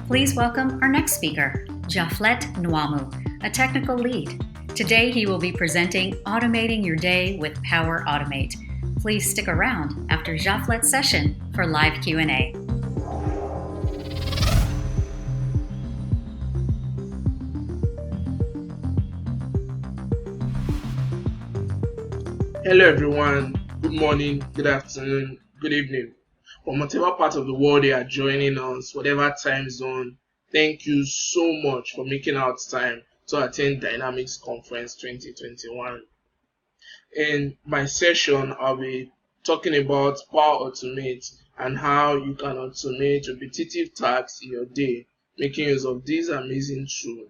Please welcome our next speaker, Japhlet Nwamu, a technical lead. Today he will be presenting Automating Your Day with Power Automate. Please stick around after Japhlet's session for live Q&A. Hello everyone, good morning, good afternoon, good evening. From whatever part of the world you are joining us, whatever time zone, thank you so much for making out time to attend Dynamics Conference 2021. In my session, I'll be talking about Power Automate and how you can automate repetitive tasks in your day, making use of this amazing tool.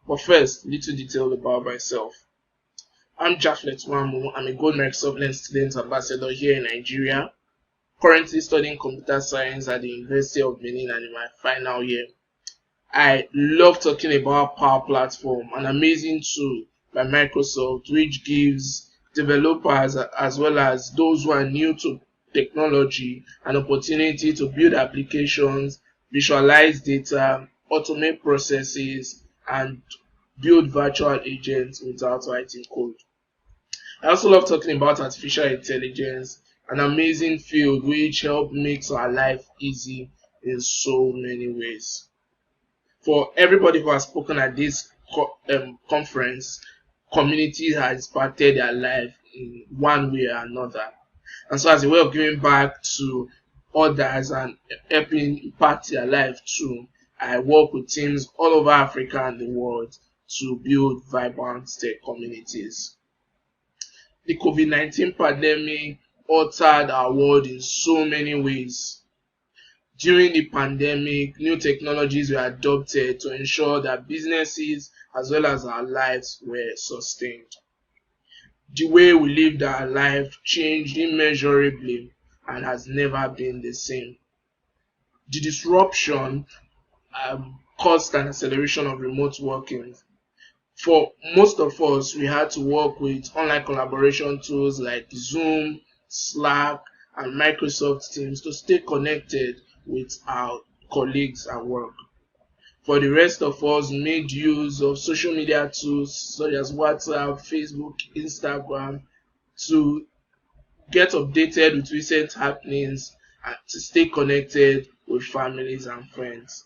But first, little detail about myself. I'm Japhlet Nwamu. I'm a Gold Microsoft Learn Student Ambassador here in Nigeria, currently studying computer science at the University of Benin and in my final year. I love talking about Power Platform, an amazing tool by Microsoft which gives developers as well as those who are new to technology an opportunity to build applications, visualize data, automate processes, and build virtual agents without writing code. I also love talking about artificial intelligence, an amazing field which helps make our life easy in so many ways. For everybody who has spoken at this conference, community has impacted their life in one way or another. And so as a way of giving back to others and helping impact their life too, I work with teams all over Africa and the world to build vibrant tech communities. The COVID-19 pandemic altered our world in so many ways. During the pandemic, new technologies were adopted to ensure that businesses as well as our lives were sustained. The way we lived our life changed immeasurably and has never been the same. The disruption caused an acceleration of remote working. For most of us, we had to work with online collaboration tools like Zoom, Slack, and Microsoft Teams to stay connected with our colleagues at work. For the rest of us, we made use of social media tools such as WhatsApp, Facebook, Instagram to get updated with recent happenings and to stay connected with families and friends.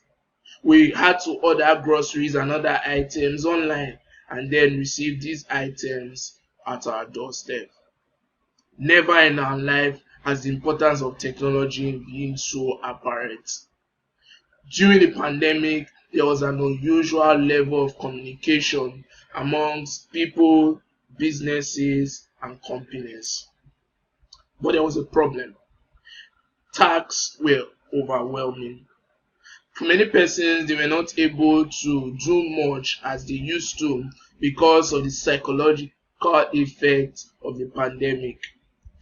We had to order groceries and other items online and then receive these items at our doorstep. Never in our life has the importance of technology been so apparent. During the pandemic, there was an unusual level of communication amongst people, businesses, and companies. But there was a problem. Tasks were overwhelming. For many persons, they were not able to do much as they used to because of the psychological effect of the pandemic.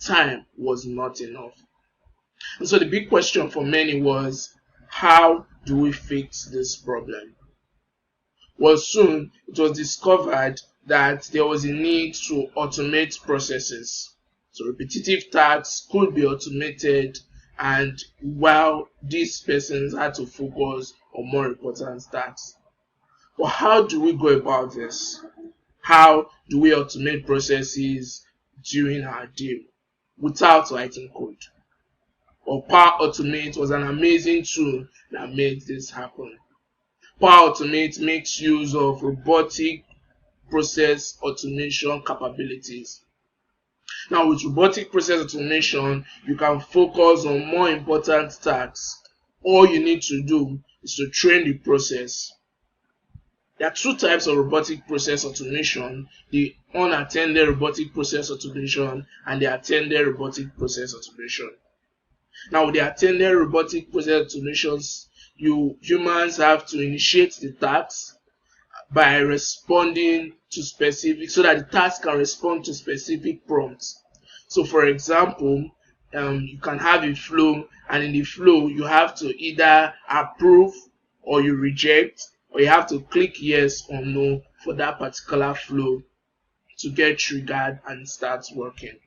Time was not enough. And so the big question for many was, how do we fix this problem? Well, soon it was discovered that there was a need to automate processes. So repetitive tasks could be automated, and while these persons had to focus on more important tasks. But how do we go about this? How do we automate processes during our day without writing code? Well, Power Automate was an amazing tool that made this happen. Power Automate makes use of robotic process automation capabilities. Now, with robotic process automation, you can focus on more important tasks. All you need to do is to train the process. There are two types of robotic process automation: the unattended robotic process automation and the attended robotic process automation. Now, with the attended robotic process automations, humans have to initiate the task by responding to specific, so that the task can respond to specific prompts. So for example, you can have a flow, and in the flow you have to either approve or you reject, or you have to click yes or no for that particular flow to get triggered and start working.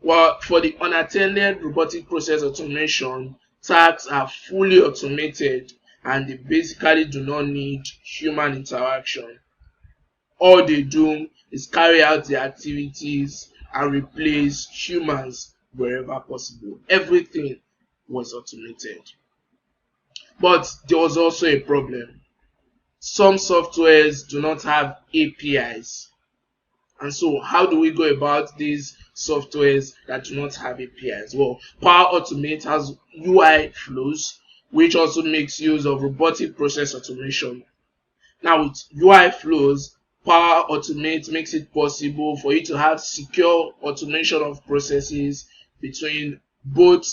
Well, for the unattended robotic process automation, tasks are fully automated and they basically do not need human interaction. All they do is carry out the activities and replace humans wherever possible. Everything was automated. But there was also a problem. Some softwares do not have APIs. And so how do we go about these softwares that do not have APIs? Well, Power Automate has UI flows, which also makes use of robotic process automation. Now with UI flows, Power Automate makes it possible for you to have secure automation of processes between both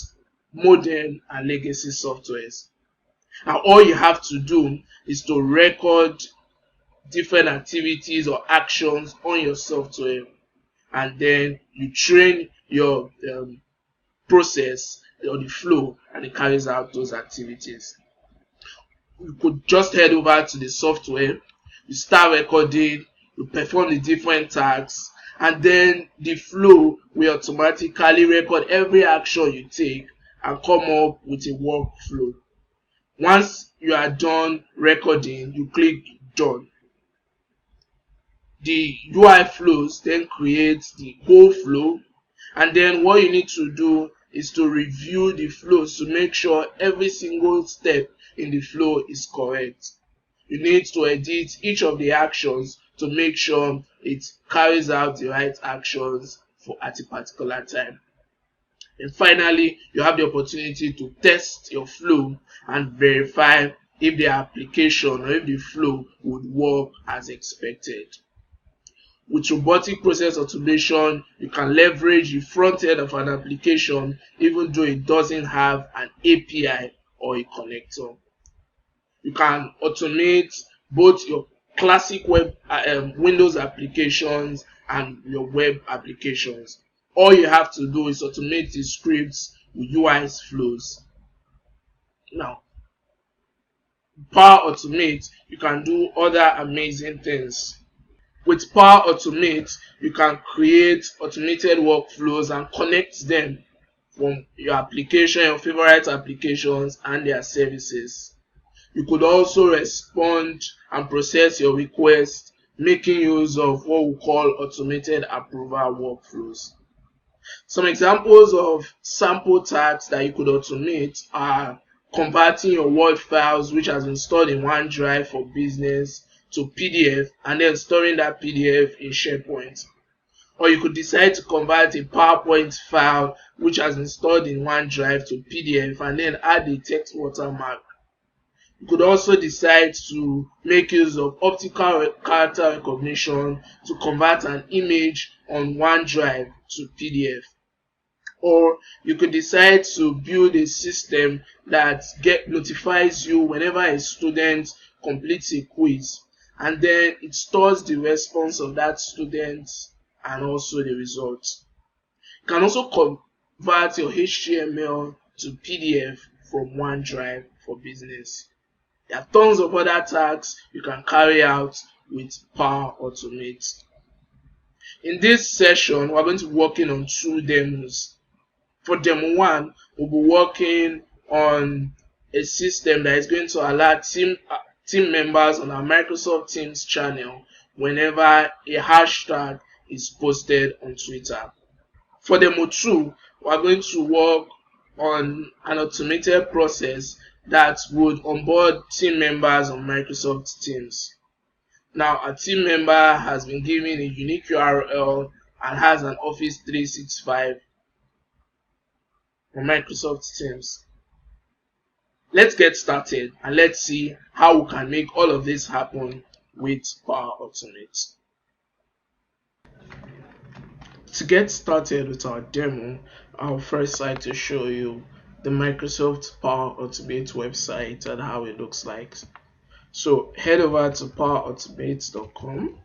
modern and legacy softwares. And all you have to do is to record different activities or actions on your software, and then you train your process or the flow, and it carries out those activities. You could just head over to the software, you start recording, you perform the different tasks, and then the flow will automatically record every action you take and come up with a workflow. Once you are done recording, you click done. The UI flows then creates the whole flow, and then what you need to do is to review the flows to make sure every single step in the flow is correct. You need to edit each of the actions to make sure it carries out the right actions at a particular time. And finally, you have the opportunity to test your flow and verify if the application or if the flow would work as expected. With robotic process automation, you can leverage the front end of an application even though it doesn't have an API or a connector. You can automate both your classic web Windows applications and your web applications. All you have to do is automate the scripts with UI flows. Now, Power Automate, you can do other amazing things. With Power Automate, you can create automated workflows and connect them from your application, your favorite applications, and their services. You could also respond and process your requests, making use of what we call automated approval workflows. Some examples of sample tasks that you could automate are converting your Word files, which has been stored in OneDrive for business, to PDF, and then storing that PDF in SharePoint. Or you could decide to convert a PowerPoint file which has been stored in OneDrive to PDF and then add a text watermark. You could also decide to make use of optical character recognition to convert an image on OneDrive to PDF. Or you could decide to build a system that notifies you whenever a student completes a quiz, and then it stores the response of that student and also the results. You can also convert your HTML to PDF from OneDrive for business. There are tons of other tasks you can carry out with Power Automate. In this session, we're going to be working on 2 demos. For demo 1, we'll be working on a system that is going to alert team members on our Microsoft Teams channel whenever a hashtag is posted on Twitter. For demo 2, we're going to work on an automated process that would onboard team members on Microsoft Teams. Now, a team member has been given a unique URL and has an Office 365 on Microsoft Teams. Let's get started and let's see how we can make all of this happen with Power Automate. To get started with our demo, I'll first like to show you the Microsoft Power Automate website and how it looks like. So head over to powerautomate.com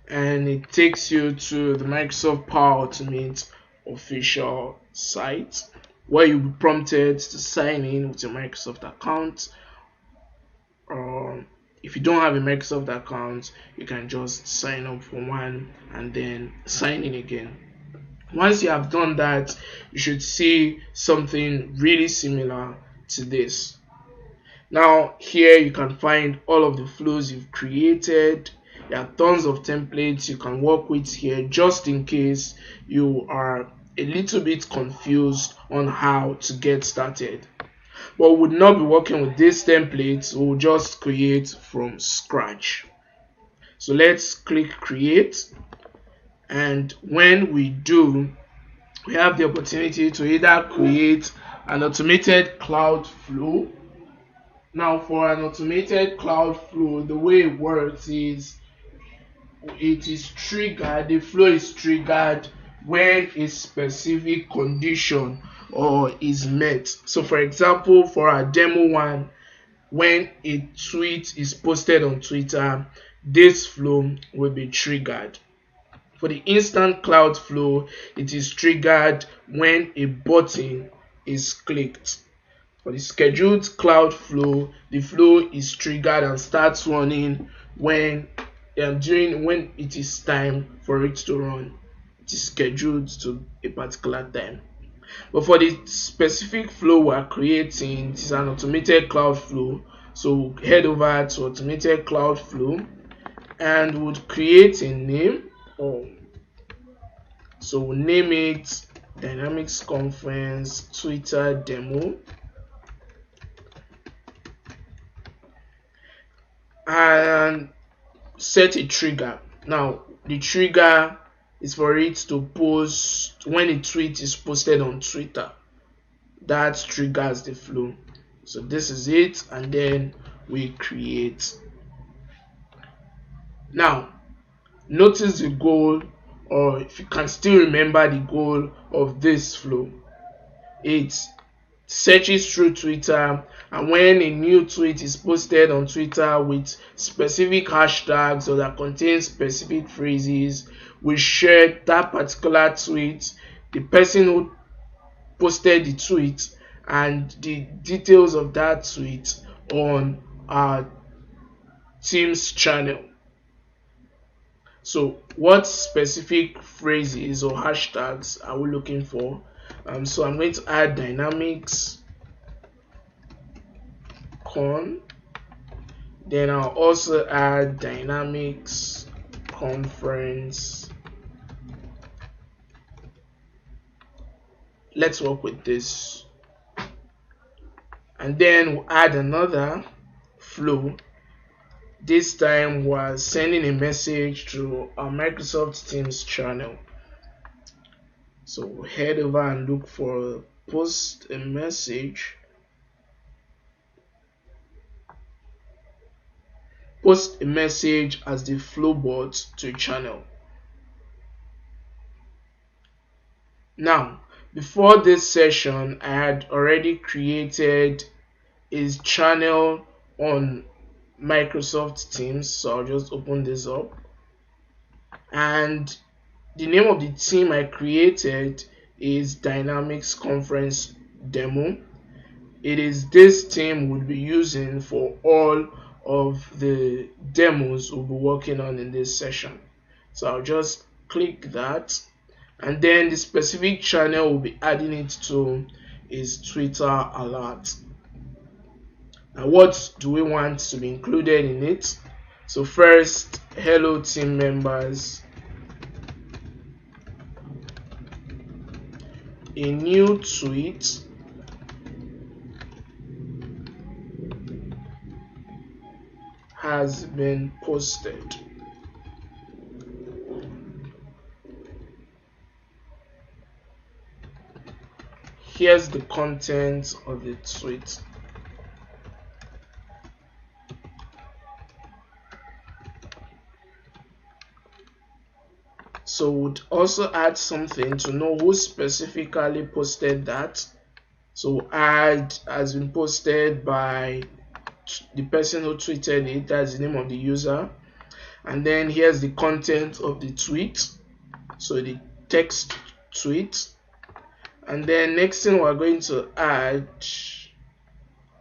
and it takes you to the Microsoft Power Automate official site where you'll be prompted to sign in with your Microsoft account. If you don't have a Microsoft account, you can just sign up for one and then sign in again. Once you have done that, you should see something really similar to this. Now here you can find all of the flows you've created. There are tons of templates you can work with here, just in case you are a little bit confused on how to get started. But we would not be working with these templates, we'll just create from scratch. So let's click create, and when we do, we have the opportunity to either create an automated cloud flow. Now for an automated cloud flow, the way it works is it is triggered, the flow is triggered when a specific condition or is met. So for example, for our demo one, when a tweet is posted on Twitter, this flow will be triggered. For the instant cloud flow, it is triggered when a button is clicked. For the scheduled cloud flow, the flow is triggered and starts running when it is time for it to run. It is scheduled to a particular time. But for the specific flow we are creating, it is an automated cloud flow. So we'll head over to automated cloud flow and would create a name. So we'll name it Dynamics Conference Twitter Demo. And set a trigger. Now the trigger is for it to post when a tweet is posted on Twitter. That triggers the flow. So this is it, and then we create. Now notice the goal, or if you can still remember the goal of this flow. It searches through Twitter, and when a new tweet is posted on Twitter with specific hashtags or that contains specific phrases, we share that particular tweet, the person who posted the tweet, and the details of that tweet on our team's channel. So what specific phrases or hashtags are we looking for? So I'm going to add Dynamics Con. Then I'll also add Dynamics Conference. Let's work with this. And then we'll add another flow. This time we're sending a message to our Microsoft Teams channel. So we'll head over and look for post a message. Post a message as the flow bot to a channel. Now, before this session, I had already created a channel on Microsoft Teams. So I'll just open this up. And the name of the team I created is Dynamics Conference Demo. It is this team we'll be using for all of the demos we'll be working on in this session. So I'll just click that, and then the specific channel we'll be adding it to is Twitter Alert. Now what do we want to be included in it? So first, hello team members. A new tweet has been posted. Here's the content of the tweet. So we'd also add something to know who specifically posted that. So add has been posted by the person who tweeted it, that's the name of the user. And then here's the content of the tweet, so the text tweet. And then next thing we're going to add,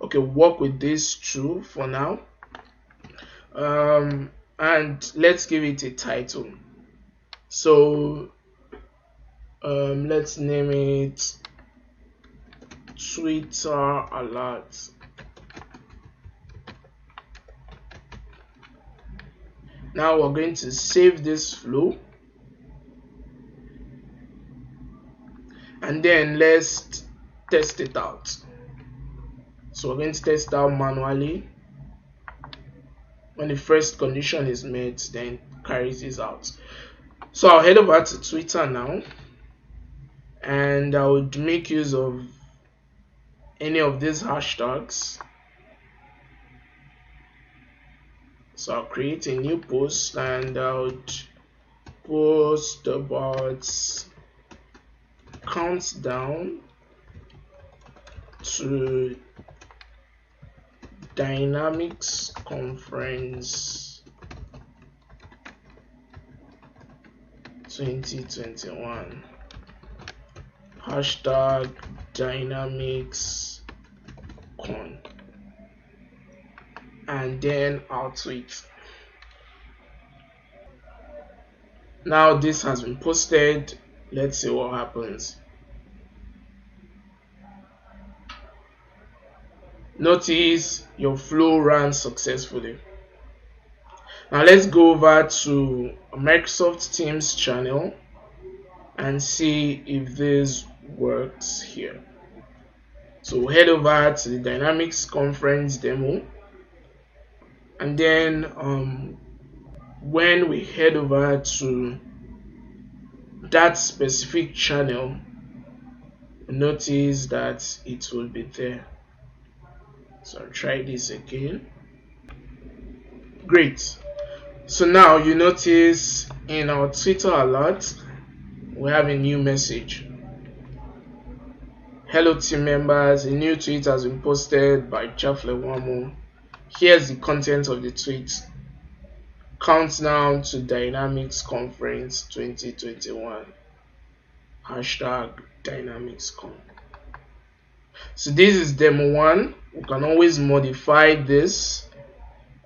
work with these two for now. And let's give it a title. So let's name it Twitter alert. Now we're going to save this flow, and then let's test it out. So we're going to test out manually. When the first condition is met, then carries this out. So I'll head over to Twitter now, and I would make use of any of these hashtags. So I'll create a new post, and I would post about countdown to Dynamics Conference 2021. Hashtag Dynamics Con. And then I'll tweet. Now this has been posted. Let's see what happens. Notice your flow ran successfully. Now let's go over to Microsoft Teams channel and see if this works here. So head over to the Dynamics Conference demo, and then when we head over to that specific channel, notice that it will be there. So I'll try this again. Great. So now you notice in our Twitter alert we have a new message. Hello team members, a new tweet has been posted by Japhlet Nwamu. Here's the content of the tweet. Countdown to Dynamics Conference 2021. Hashtag DynamicsCon. So this is demo 1. We can always modify this.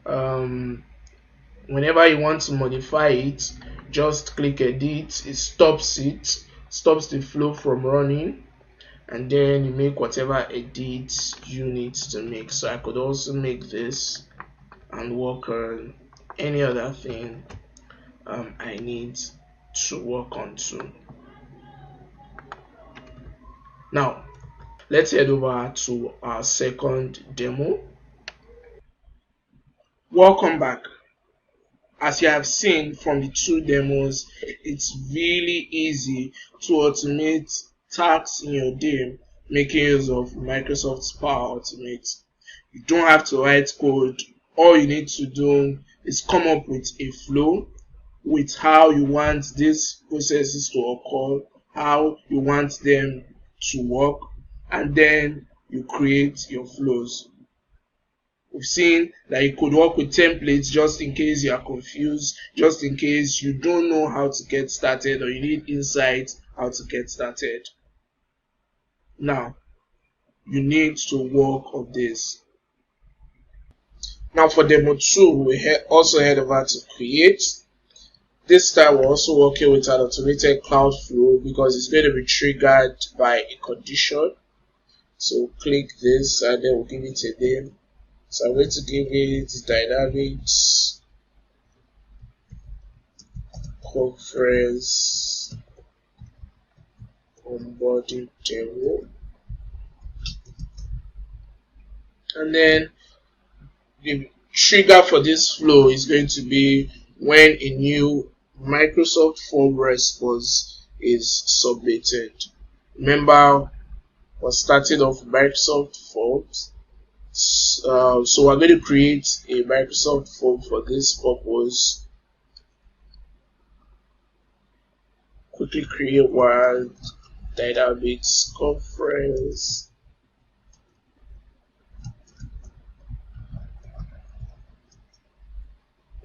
Whenever you want to modify it, just click edit. It stops the flow from running, and then you make whatever edits you need to make. So I could also make this and work on any other thing I need to work on too. Now let's head over to our second demo. Welcome back. As you have seen from the 2 demos, it's really easy to automate tasks in your day making use of Microsoft's Power Automate. You don't have to write code. All you need to do is come up with a flow with how you want these processes to occur, how you want them to work, and then you create your flows. We've seen that you could work with templates just in case you are confused, just in case you don't know how to get started or you need insights how to get started. Now, you need to work on this. Now for demo 2, we also head over to create. This time we're also working with an automated cloud flow because it's going to be triggered by a condition. So click this and then we'll give it a name. So I'm going to give it Dynamics Conference Onboarding Demo. And then the trigger for this flow is going to be when a new Microsoft form response is submitted. Remember, we're starting off Microsoft Forms. So we're going to create a Microsoft form for this purpose. Quickly create one. Dynamics Conference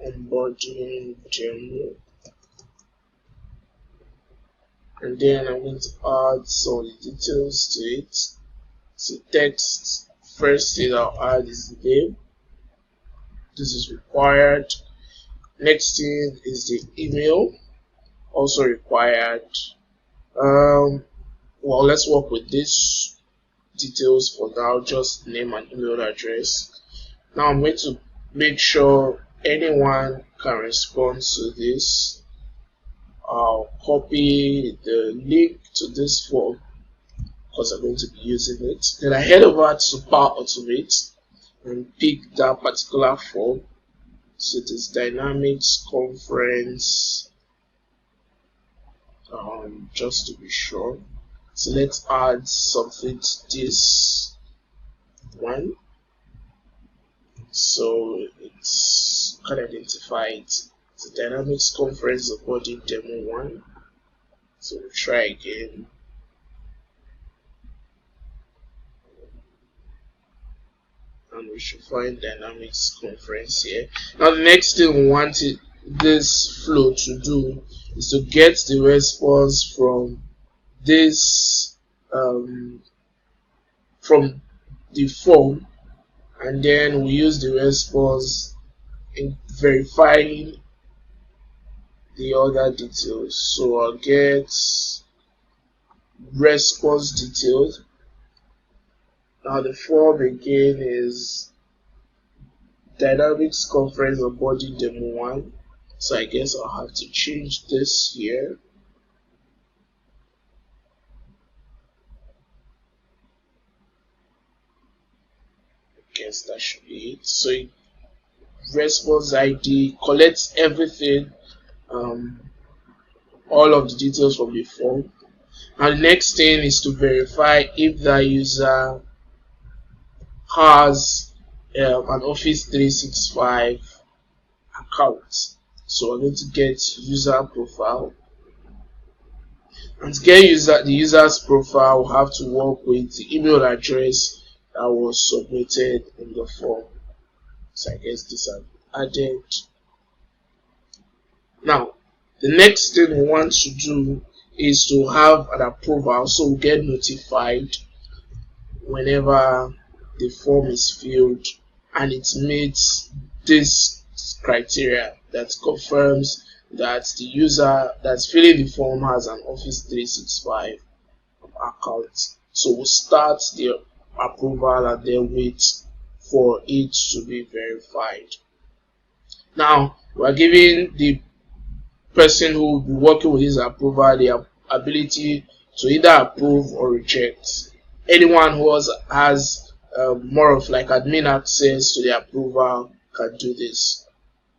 Onboarding Demo. And then I'm going to add some of the details to it. So text, first thing I'll add is the name. This is required. Next thing is the email, also required. Well, let's work with this. details for now, just name and email address. Now I'm going to make sure anyone can respond to this. I'll copy the link to this form because I'm going to be using it. Then I head over to Power Automate and pick that particular form. So it is Dynamics Conference, just to be sure. So let's add something to this one. So it's can identify it. It's a Dynamics Conference Onboarding Demo 1. So we'll try again. And we should find Dynamics Conference here. Now the next thing we want this flow to do is to get the response from this from the form, and then we use the response in verifying the other details. So I'll get response details. Now the form again is Dynamics Conference Onboarding Demo 1. So I guess I'll have to change this here. I guess that should be it. So response ID collects everything, all of the details from the form. And the next thing is to verify if the user has an Office 365 account. So we're going to get user profile, and to get the user's profile, we'll have to work with the email address that was submitted in the form. So I guess this has been added. Now the next thing we want to do is to have an approval, so we'll get notified whenever the form is filled and it meets this criteria that confirms that the user that's filling the form has an Office 365 account. So we'll start the approval and then wait for it to be verified. Now we're giving the person who will be working with his approval the ability to either approve or reject. Anyone who has more of like admin access to the approval can do this.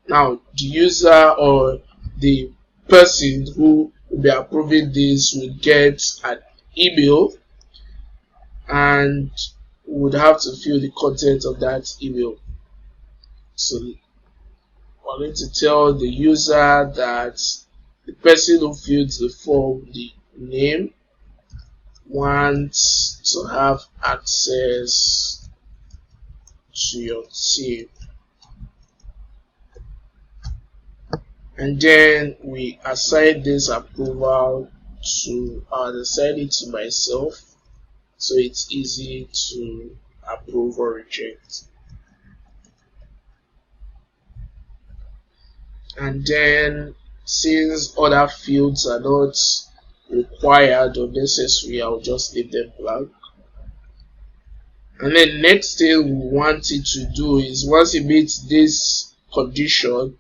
Now the user or the person who will be approving this will get an email and would have to fill the content of that email. So we're going to tell the user that the person who filled the form, the name, wants to have access to your team. And then we assign this approval to, I'll assign it to myself, so it's easy to approve or reject. And then since other fields are not required or necessary, I'll just leave them blank. And then next thing we want it to do is, once it meets this condition,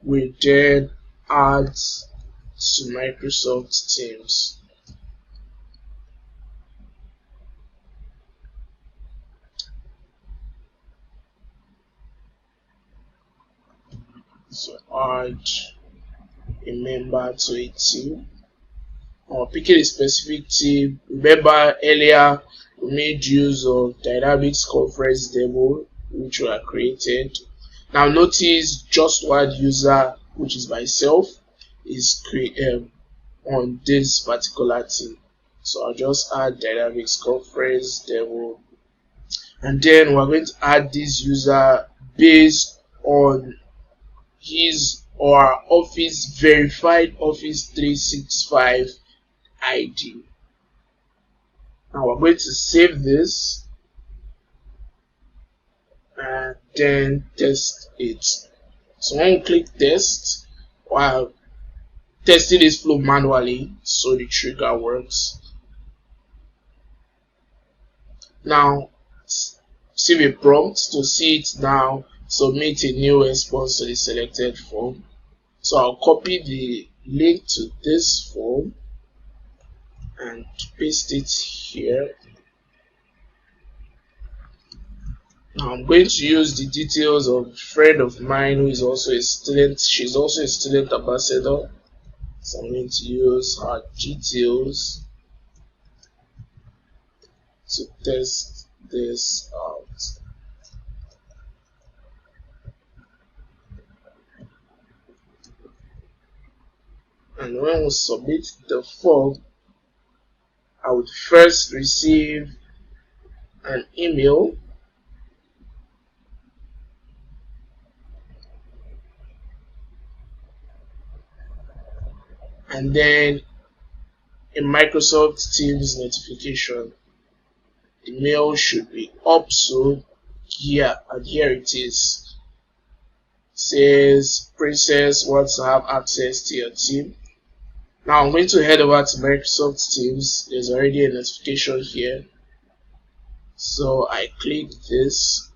we then add to Microsoft Teams. So add a member to a team, or picking a specific team. Remember earlier we made use of Dynamics Conference Demo, which were created. Now notice just one user, which is myself, is on this particular team. So I'll just add Dynamics Conference Demo, and then we're going to add this user based on his or her Office verified Office 365 ID. Now we're going to save this and then test it. So when we click test, while testing this flow manually, so the trigger works. Now receive a prompt to see it now. Submit a new response to the selected form. So I'll copy the link to this form and paste it here. Now I'm going to use the details of a friend of mine who is also a student. She's also a student ambassador. So I'm going to use her details to test this out. And when we submit the form, I would first receive an email and then a Microsoft Teams notification. The mail should be up soon here, and here it is. It says Princess wants to have access to your team. Now I'm going to head over to Microsoft Teams. There's already a notification here. So I click this,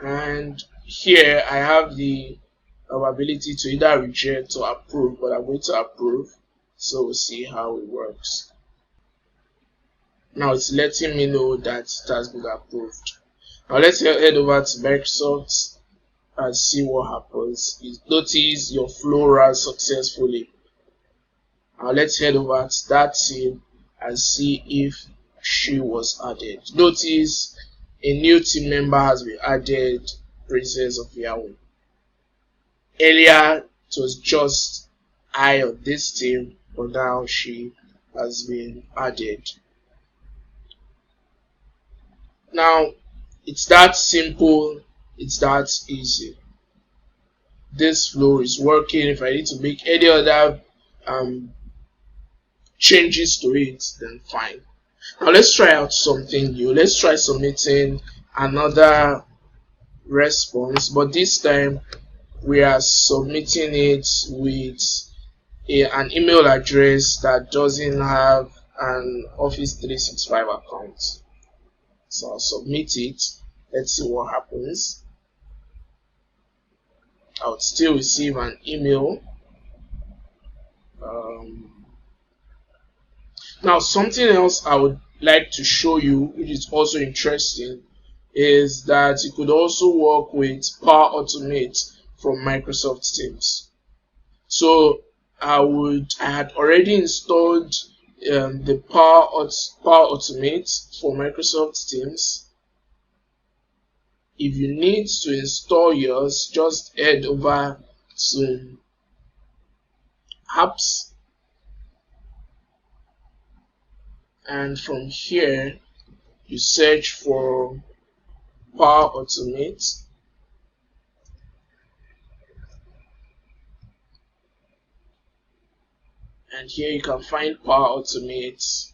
and here I have the ability to either reject or approve, but I'm going to approve. So we'll see how it works. Now it's letting me know that it has been approved. Now let's head over to Microsoft and see what happens. You notice your flow ran successfully. Now let's head over to that team and see if she was added. Notice a new team member has been added, Princess of Yahoo. Earlier it was just I on this team, but now she has been added. Now it's that simple, it's that easy. This flow is working. If I need to make any other changes to it, then fine. Now let's try out something new. Let's try submitting another response, but this time we are submitting it with an email address that doesn't have an Office 365 account. So I'll submit it. Let's see what happens. I would still receive an email. Now something else I would like to show you, which is also interesting, is that you could also work with Power Automate from Microsoft Teams. So I had already installed the Power Automate for Microsoft Teams. If you need to install yours, just head over to Apps, and from here you search for Power Automate. And here you can find Power Automate.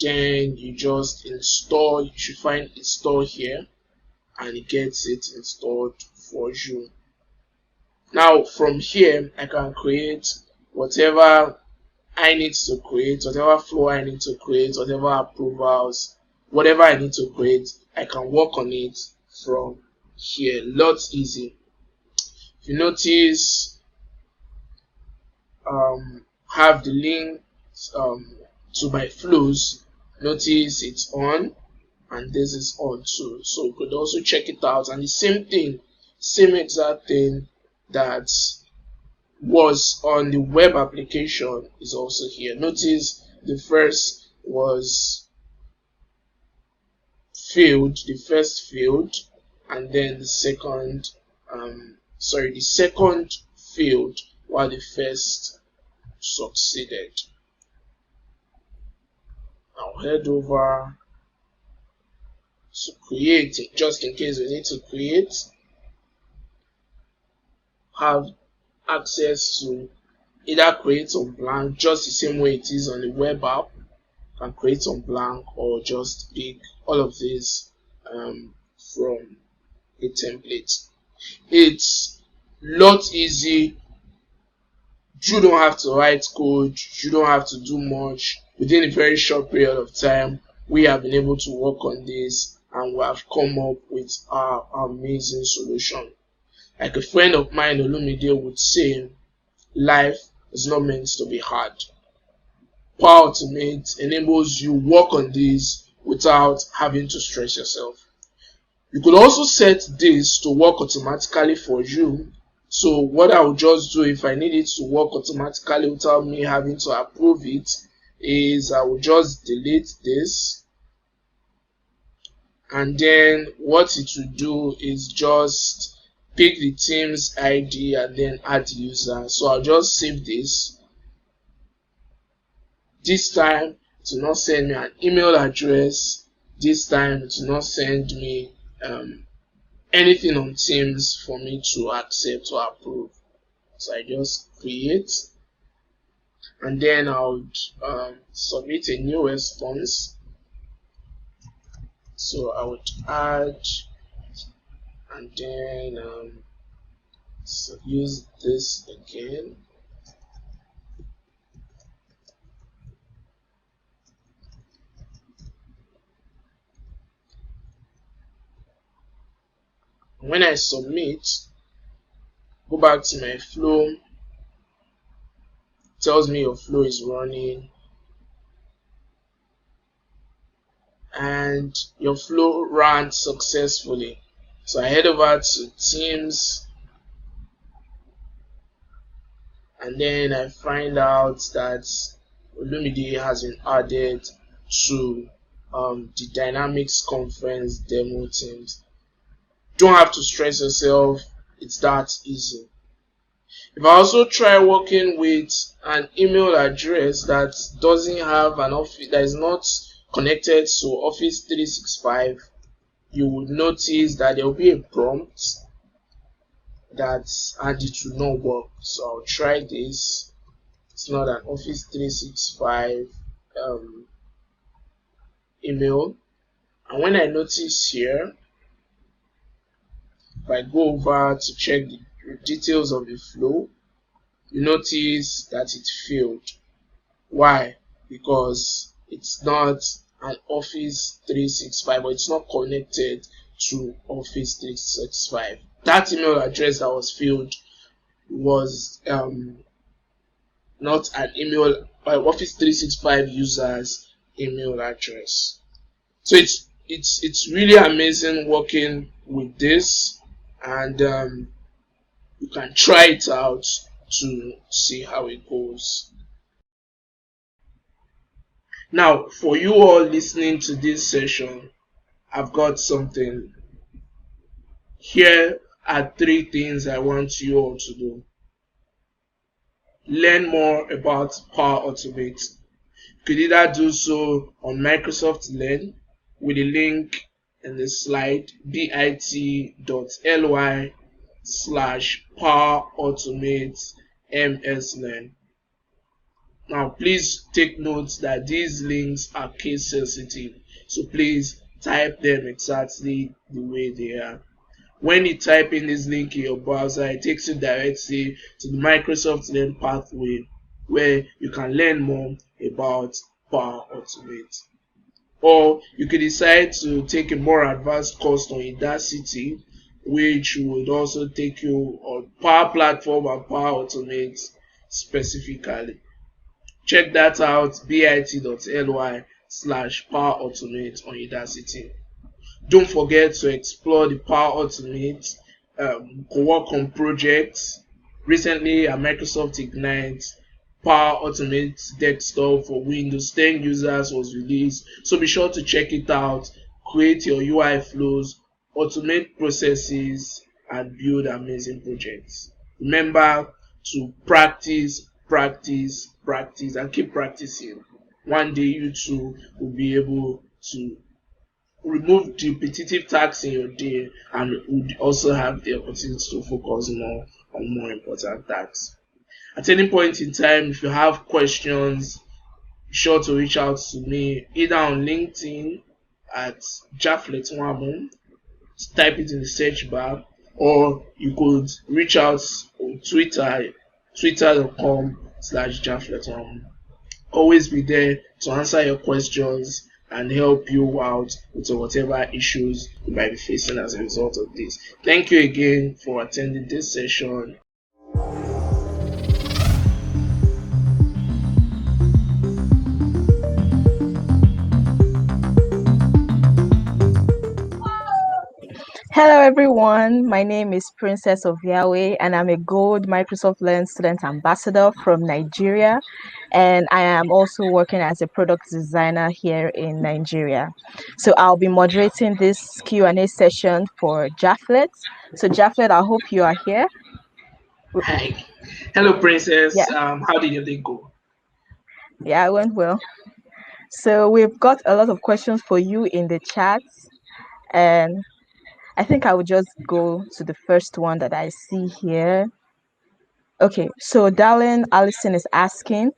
Then you just install. You should find install here, and it gets it installed for you. Now from here I can create whatever I need to create, whatever flow I need to create, whatever approvals, whatever I need to create, I can work on it from here. Lots easy. If you notice, have the link to my flows. Notice it's on, and this is on too. So you could also check it out. And the same thing, same exact thing that was on the web application is also here. Notice the first was filled, the first field, and then the second the second failed while the first succeeded. Now head over to create it, just in case we need to create. Have access to either create on blank, just the same way it is on the web app. Can create on blank, or just pick all of this from a template. It's lot easy. You don't have to write code, you don't have to do much. Within a very short period of time, we have been able to work on this and we have come up with our amazing solution. Like a friend of mine, Olumide, would say, life is not meant to be hard. Power Automate enables you work on this without having to stress yourself. You could also set this to work automatically for you. So what I would just do if I need it to work automatically without me having to approve it is I will just delete this, and then what it will do is just pick the team's ID and then add the user. So I'll just save this. This time it will not send me an email address. This time it will not send me anything on Teams for me to accept or approve. So I just create, and then I would submit a new response. So I would add, and then so use this again. When I submit, go back to my flow, it tells me your flow is running and your flow ran successfully. So I head over to Teams, and then I find out that Olumide has been added to the Dynamics Conference demo teams. Don't have to stress yourself, it's that easy. If I also try working with an email address that doesn't have an office, that is not connected to Office 365, you would notice that there will be a prompt and it will not work. So I'll try this. It's not an Office 365 email. And when I notice here, if I go over to check the details of the flow, you notice that it failed. Why? Because it's not an Office 365, or it's not connected to Office 365. That email address that was filled was not an email by Office 365 user's email address. So it's really amazing working with this, and you can try it out to see how it goes. Now, for you all listening to this session, I've got something. Here are 3 things I want you all to do. Learn more about Power Automate. You could either do so on Microsoft Learn with the link in the slide, bit.ly/powerautomate_mslearn. Now, please take note that these links are case sensitive, so please type them exactly the way they are. When you type in this link in your browser, it takes you directly to the Microsoft Learn pathway where you can learn more about Power Automate. Or you could decide to take a more advanced course on Udacity, which would also take you on Power Platform and Power Automate specifically. Check that out, bit.ly/powerautomate on Udacity. Don't forget to explore the Power Automate co-work on projects. Recently at Microsoft Ignite, Power Automate Desktop for Windows 10 users was released, so be sure to check it out. Create your UI flows, automate processes, and build amazing projects. Remember to practice, and keep practicing. One day you too will be able to remove the repetitive tasks in your day and would also have the opportunity to focus more on more important tasks. At any point in time, if you have questions, be sure to reach out to me either on LinkedIn at Japhlet Nwamu, type it in the search bar, or you could reach out on Twitter, twitter.com/Japhlet Nwamu. Always be there to answer your questions and help you out with whatever issues you might be facing as a result of this. Thank you again for attending this session. Hello, everyone. My name is Princess of Yahweh, and I'm a Gold Microsoft Learn Student Ambassador from Nigeria. And I am also working as a product designer here in Nigeria. So I'll be moderating this Q&A session for Japhlet. So Japhlet, I hope you are here. Hi. Hello, Yeah, Princess. How did your day go? yeah, it went well. So we've got a lot of questions for you in the chat, and I think I will just go to the first one that I see here. Okay, so darling Allison is asking,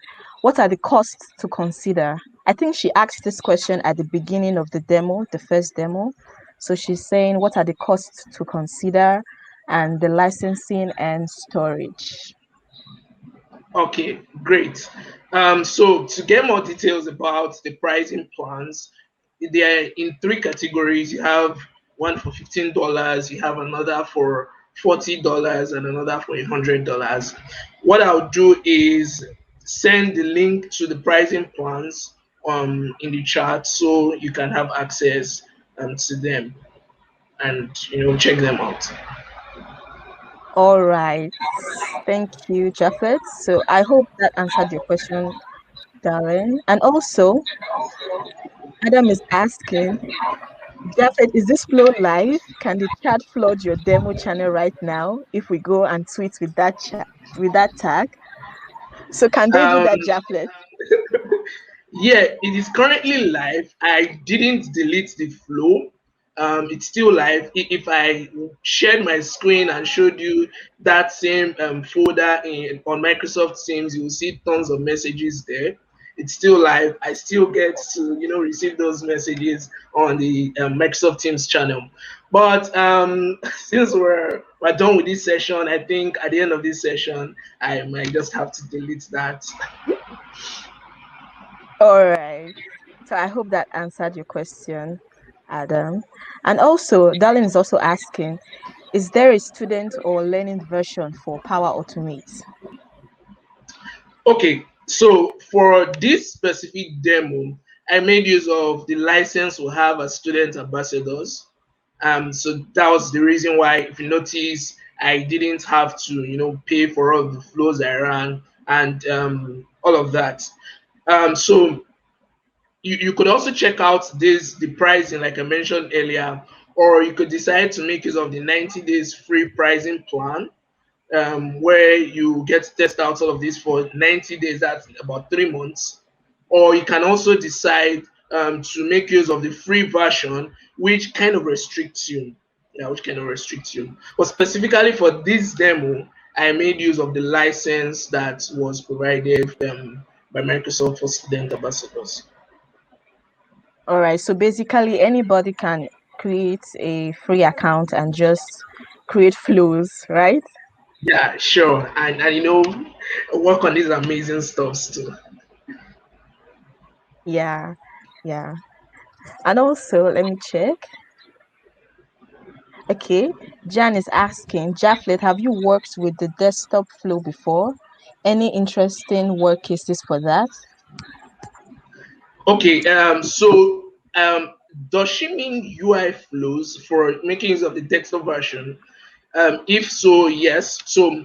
what are the costs to consider? I think she asked this question at the beginning of the demo, the first demo. So she's saying, what are the costs to consider and the licensing and storage? Okay, great. So to get more details about the pricing plans, they are in three categories. You have one for $15, you have another for $40, and another for $100. What I'll do is send the link to the pricing plans in the chat so you can have access to them and check them out. All right. Thank you, Japheth. So I hope that answered your question, darling. And also, Adam is asking, Japheth, is this flow live? Can the chat flood your demo channel right now if we go and tweet with that with that tag? So can they do Um, that, Japheth? Yeah, it is currently live. I didn't delete the flow. It's still live. If I shared my screen and showed you that same folder on Microsoft Teams, you will see tons of messages there. It's still live. I still get to receive those messages on the Microsoft Teams channel. But since we're done with this session, I think at the end of this session, I might just have to delete that. All right. So I hope that answered your question, Adam. And also, Darlene is also asking, is there a student or learning version for Power Automate? Okay, so for this specific demo, I made use of the license we have as student ambassadors. So that was the reason why, if you notice, I didn't have to, pay for all of the flows I ran and all of that. So you could also check out the pricing, like I mentioned earlier, or you could decide to make use of the 90 days free pricing plan where you get to test out all of this for 90 days, that's about 3 months. Or you can also decide to make use of the free version, which kind of restricts you. Yeah, which kind of restricts you. But specifically for this demo, I made use of the license that was provided by Microsoft for student ambassadors. All right. So basically, anybody can create a free account and just create flows, right? Yeah, sure. And work on these amazing stuffs too. Yeah. Yeah. And also, let me check. Okay, Jan is asking, Japhlet, have you worked with the desktop flow before? Any interesting work cases for that? Okay, so does she mean UI flows for making use of the desktop version? If so, yes. So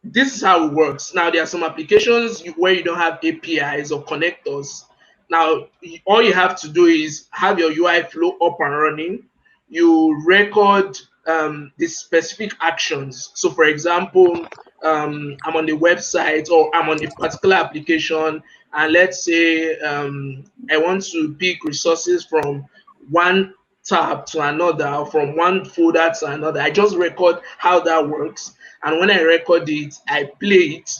this is how it works. Now there are some applications where you don't have APIs or connectors. Now all you have to do is have your UI flow up and running. You record the specific actions. So for example, I'm on the website or I'm on a particular application, and let's say I want to pick resources from one tab to another, or from one folder to another. I just record how that works, and when I record it, I play it.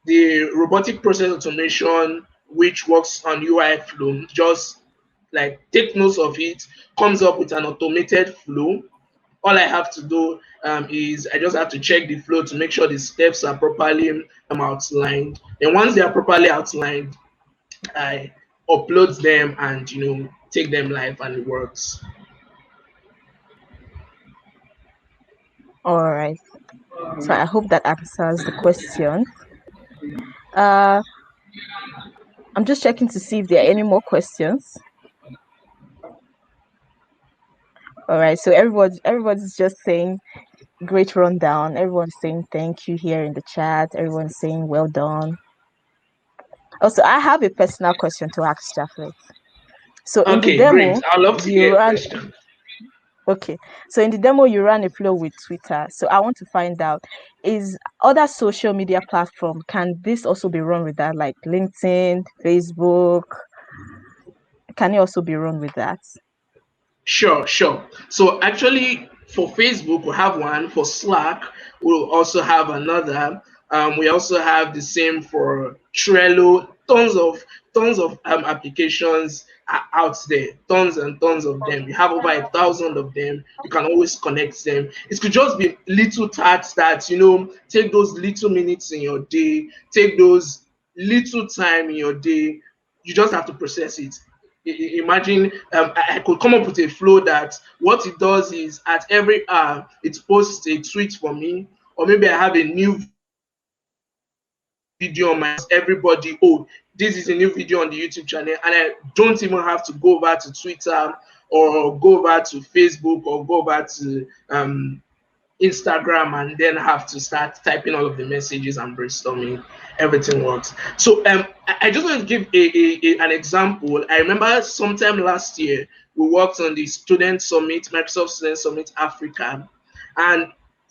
The robotic process automation, which works on UI flow, just like take notes of it, comes up with an automated flow. All I have to do is I just have to check the flow to make sure the steps are properly outlined. And once they are properly outlined, I upload them and take them live and it works. All right. So I hope that answers the question. Uh, I'm just checking to see if there are any more questions. All right. So everybody's just saying great rundown. Everyone's saying thank you here in the chat. Everyone's saying well done. Also, I have a personal question to ask Japhlet. So in the Okay, great. demo, I'd love to you hear a ran question. okay. So in the demo, you ran a flow with Twitter. So I want to find out, is other social media platform, can this also be run with that, like LinkedIn, Facebook? Can it also be run with that? Sure, sure. So actually, for Facebook, we have one. For Slack, we'll also have another. We also have the same for Trello. Tons of applications are out there. Tons and tons of them. You have over 1,000 of them. You can always connect them. It could just be little tasks that take those little minutes in your day. Take those little time in your day. You just have to process it. Imagine I could come up with a flow that what it does is at every hour it posts a tweet for me, or maybe I have a new video on my everybody, oh, this is a new video on the YouTube channel, and I don't even have to go over to Twitter or go over to Facebook or go over to Instagram and then have to start typing all of the messages and brainstorming. Everything works. So I just want to give an example. I remember sometime last year we worked on the Student Summit, Microsoft Student Summit Africa, and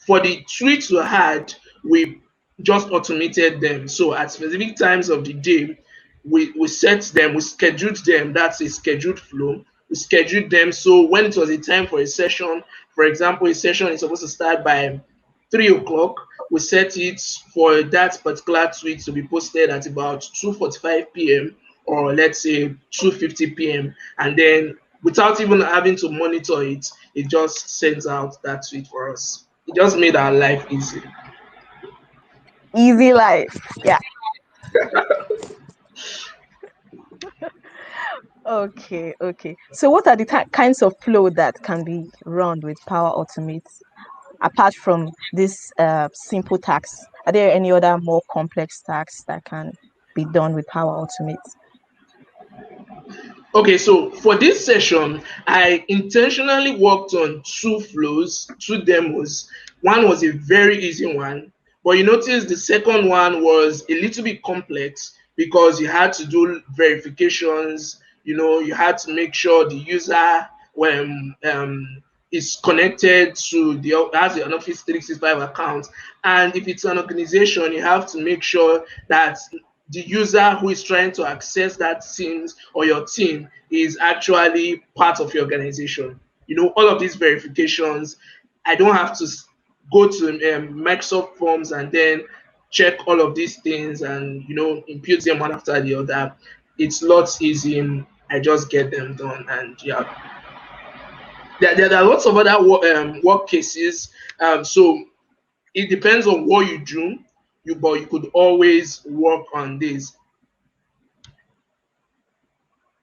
for the tweets we had, we just automated them. So at specific times of the day, we set them, we scheduled them. That's a scheduled flow. We scheduled them so when it was a time for a session, for example, a session is supposed to start by 3 o'clock. We set it for that particular tweet to be posted at about 2:45 p.m. or let's say 2:50 p.m. And then without even having to monitor it, it just sends out that tweet for us. It just made our life easy. Easy life. Yeah. Okay, okay. So what are the kinds of flow that can be run with Power Automate apart from this simple tasks? Are there any other more complex tasks that can be done with Power Automate? Okay, so for this session, I intentionally worked on two flows, two demos. One was a very easy one, but you notice the second one was a little bit complex because you had to do verifications. You had to make sure the user when is connected to the has an Office 365 account, and if it's an organization, you have to make sure that the user who is trying to access that teams or your team is actually part of your organization. All of these verifications, I don't have to go to Microsoft Forms and then check all of these things and impute them one after the other. It's lots easy. I just get them done, and yeah, there are lots of other work cases. So it depends on what you do, but you could always work on this.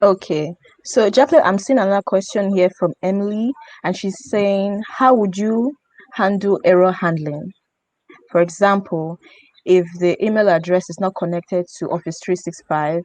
Okay. So, Japhlet, I'm seeing another question here from Emily, and she's saying, how would you handle error handling? For example, if the email address is not connected to Office 365,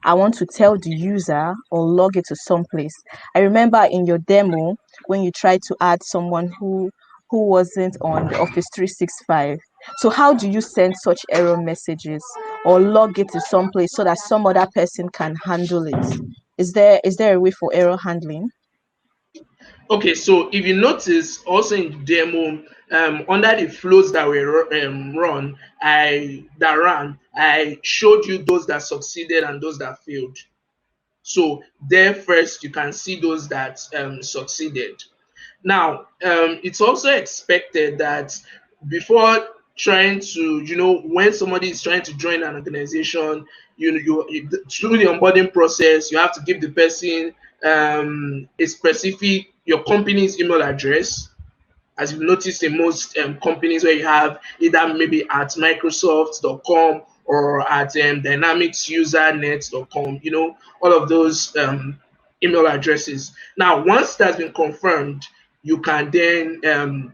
I want to tell the user or log it to someplace. I remember in your demo when you tried to add someone who wasn't on the Office 365. So how do you send such error messages or log it to someplace so that some other person can handle it? Is there a way for error handling? Okay, so if you notice also in the demo, under the flows that were run, I showed you those that succeeded and those that failed. So there first you can see those that succeeded. Now, it's also expected that before trying to, when somebody is trying to join an organization, through the onboarding process, you have to give the person a specific your company's email address. As you've noticed in most companies where you have either maybe at Microsoft.com or at dynamicsusernet.com, all of those email addresses. Now, once that's been confirmed, you can then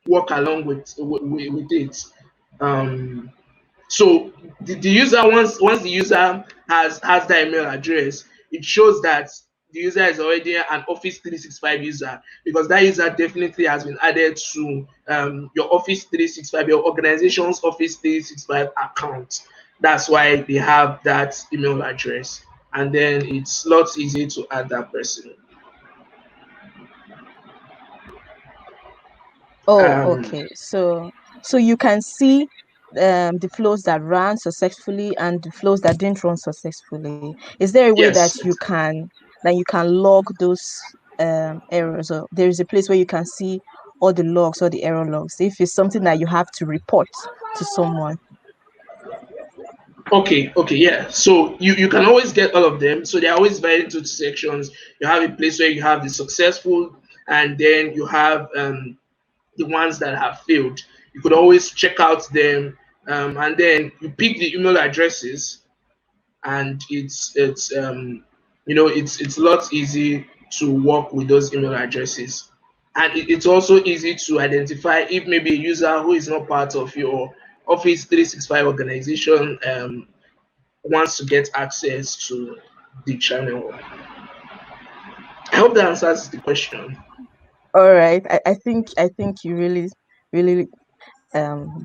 work along with it. Um, so the user once the user has that email address, it shows that the user is already an Office 365 user, because that user definitely has been added to your Office 365, your organization's Office 365 account. That's why they have that email address, and then it's lots easier to add that person. Oh, Um, okay. So you can see the flows that ran successfully and the flows that didn't run successfully. Is there a way yes, that you can log those errors, or there is a place where you can see all the logs or the error logs if it's something that you have to report to someone? okay, yeah. So you can always get all of them. So they're always divided into two sections. You have a place where you have the successful, and then you have the ones that have failed. You could always check out them, and then you pick the email addresses, and it's a lot easy to work with those email addresses, and it's also easy to identify if maybe a user who is not part of your Office 365 organization wants to get access to the channel. I hope that answers the question. All right. I think you really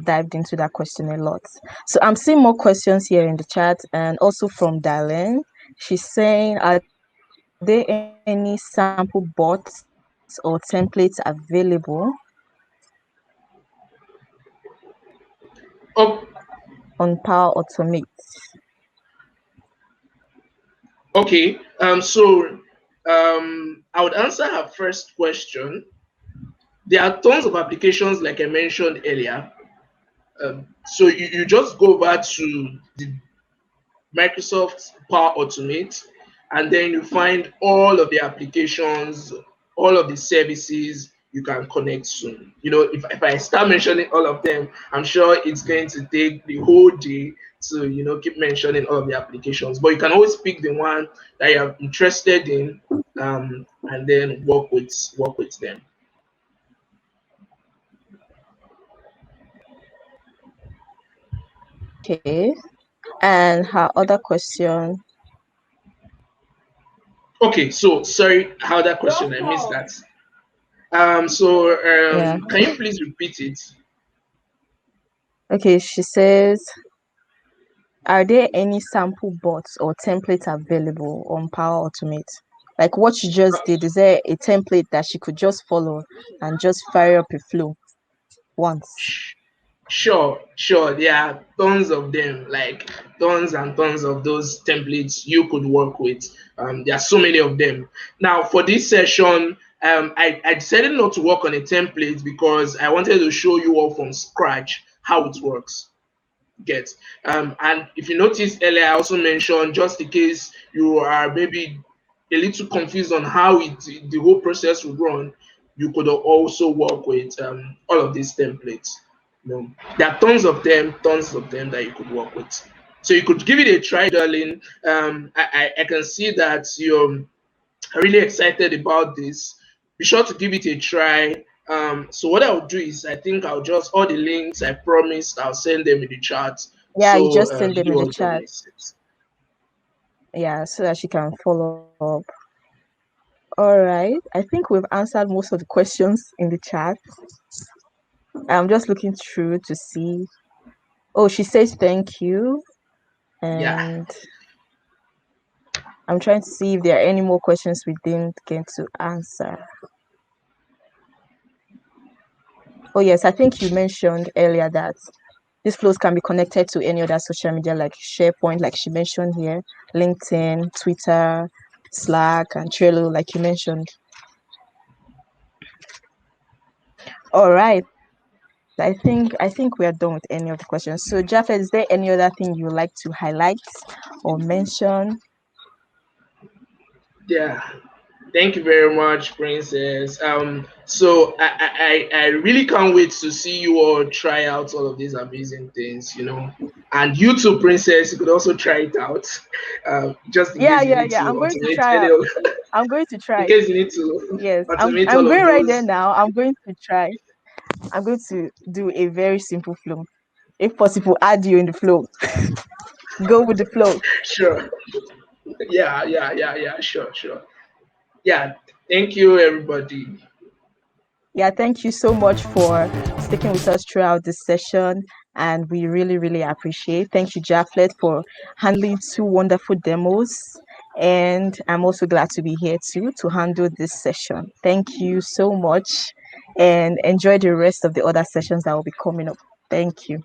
dived into that question a lot. So I'm seeing more questions here in the chat and also from Darlene. She's saying, are there any sample bots or templates available Oh, on Power Automate? okay. I would answer her first question. There are tons of applications, like I mentioned earlier. So you just go over to the Microsoft Power Automate, and then you find all of the applications, all of the services you can connect to. If I start mentioning all of them, I'm sure it's going to take the whole day to keep mentioning all of the applications. But you can always pick the one that you're interested in, and then work with them. Okay. And her other question, Okay, so sorry, how that question, I missed that. yeah. Can you please repeat it? Okay, she says, are there any sample bots or templates available on Power Automate? Like what she just did, is there a template that she could just follow and just fire up a flow once? Sure. There are tons of them, like tons and tons of those templates you could work with. There are so many of them. Now, for this session, I decided not to work on a template because I wanted to show you all from scratch how it works. Get And if you noticed earlier, I also mentioned, just in case you are maybe a little confused on how the whole process would run, you could also work with all of these templates. There are tons of them that you could work with. So you could give it a try, darling. I can see that you're really excited about this. Be sure to give it a try. So what I'll do is, I think I'll just, all the links I promised, I'll send them in the chat, Yeah, you so just send them you in the all don't chat. miss it. Yeah, so that she can follow up. All right. I think we've answered most of the questions in the chat. I'm just looking through to see. Oh, she says thank you. Yeah. And I'm trying to see if there are any more questions we didn't get to answer. Oh, yes, I think you mentioned earlier that these flows can be connected to any other social media like SharePoint, like she mentioned here, LinkedIn, Twitter, Slack, and Trello, like you mentioned. All right. I think we are done with any of the questions. So, Japhlet, is there any other thing you would like to highlight or mention? Yeah. Thank you very much, Princess. So I really can't wait to see you all try out all of these amazing things. And you too, Princess, you could also try it out. Just in Yeah, case you yeah, need yeah. to I'm going to automate try any out. of, I'm going to in try. case you need to Yes, automate I'm all going of right there those. now. I'm going to try. I'm going to do a very simple flow. If possible, add you in the flow. Go with the flow. Sure. Yeah. Sure. Yeah. Thank you, everybody. Yeah, thank you so much for sticking with us throughout this session. And we really, really appreciate. Thank you, Japhlet, for handling two wonderful demos. And I'm also glad to be here too to handle this session. Thank you so much and enjoy the rest of the other sessions that will be coming up. Thank you.